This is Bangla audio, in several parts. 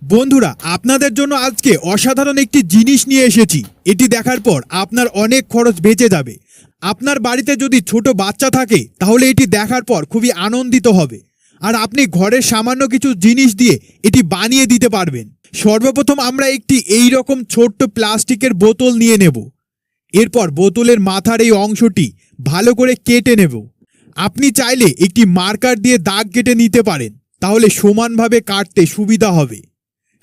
বন্ধুরা আপনাদের জন্য আজকে অসাধারণ একটি জিনিস নিয়ে এসেছি। এটি দেখার পর আপনার অনেক খরচ বেঁচে যাবে। আপনার বাড়িতে যদি ছোট বাচ্চা থাকে তাহলে এটি দেখার পর খুবই আনন্দিত হবে, আর আপনি ঘরের সামান্য কিছু জিনিস দিয়ে এটি বানিয়ে দিতে পারবেন। সর্বপ্রথম আমরা একটি এই রকম ছোট্ট প্লাস্টিকের বোতল নিয়ে নেব। এরপর বোতলের মাথার এই অংশটি ভালো করে কেটে নেব। আপনি চাইলে একটি মার্কার দিয়ে দাগ কেটে নিতে পারেন, তাহলে সমানভাবে কাটতে সুবিধা হবে।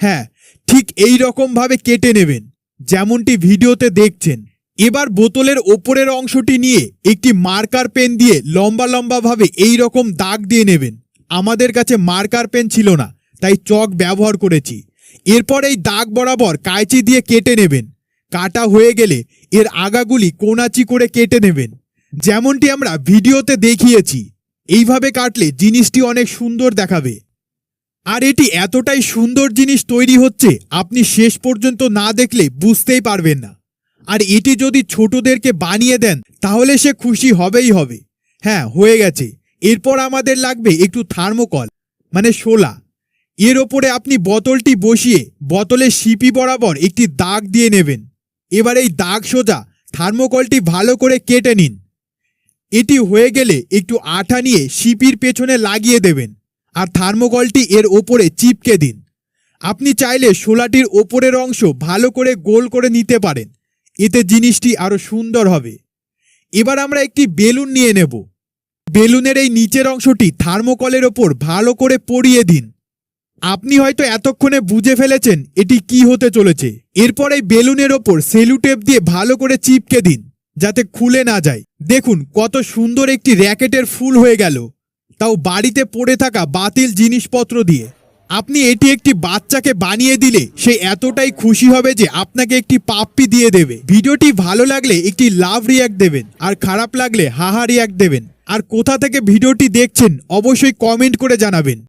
হ্যাঁ, ঠিক এই রকমভাবে কেটে নেবেন যেমনটি ভিডিওতে দেখছেন। এবার বোতলের ওপরের অংশটি নিয়ে একটি মার্কার পেন দিয়ে লম্বা লম্বাভাবে এই রকম দাগ দিয়ে নেবেন। আমাদের কাছে মার্কার পেন ছিল না, তাই চক ব্যবহার করেছি। এরপর এই দাগ বরাবর কাঁচি দিয়ে কেটে নেবেন। কাটা হয়ে গেলে এর আগাগুলি কোনাচি করে কেটে নেবেন, যেমনটি আমরা ভিডিওতে দেখিয়েছি। এইভাবে কাটলে জিনিসটি অনেক সুন্দর দেখাবে। আর এটি এতটাই সুন্দর জিনিস তৈরি হচ্ছে, আপনি শেষ পর্যন্ত না দেখলে বুঝতেই পারবেন না। আর এটি যদি ছোটদেরকে বানিয়ে দেন তাহলে সে খুশি হবেই হবে। হ্যাঁ, হয়ে গেছে। এরপর আমাদের লাগবে একটু থার্মোকল মানে শোলা। এর ওপরে আপনি বোতলটি বসিয়ে বোতলের শিপি বরাবর একটি দাগ দিয়ে নেবেন। এবার এই দাগ সোজা থার্মোকলটি ভালো করে কেটে নিন। এটি হয়ে গেলে একটু আঠা নিয়ে শিপির পেছনে লাগিয়ে দেবেন, আর থার্মোকলটি এর ওপরে চিপকে দিন। আপনি চাইলে শোলাটির ওপরের অংশ ভালো করে গোল করে নিতে পারেন, এতে জিনিসটি আরও সুন্দর হবে। এবার আমরা একটি বেলুন নিয়ে নেব। বেলুনের এই নিচের অংশটি থার্মোকলের ওপর ভালো করে পরিয়ে দিন। আপনি হয়তো এতক্ষণে বুঝে ফেলেছেন এটি কি হতে চলেছে। এরপর এই বেলুনের ওপর সেলু টেপ দিয়ে ভালো করে চিপকে দিন, যাতে খুলে না যায়। দেখুন কত সুন্দর একটি র্যাকেটের ফুল হয়ে গেল, তাও বাড়িতে পড়ে থাকা বাতিল জিনিসপত্র দিয়ে। আপনি এটি একটি বাচ্চাকে বানিয়ে দিলে সে এতটাই খুশি হবে যে আপনাকে একটি পাপ্পি দিয়ে দেবে। ভিডিওটি ভালো লাগলে একটি লাভ রিয়াক্ট দেবেন, আর খারাপ লাগলে হাহা রিয়াক্ট দেবেন। আর কোথা থেকে ভিডিওটি দেখছেন অবশ্যই কমেন্ট করে জানাবেন।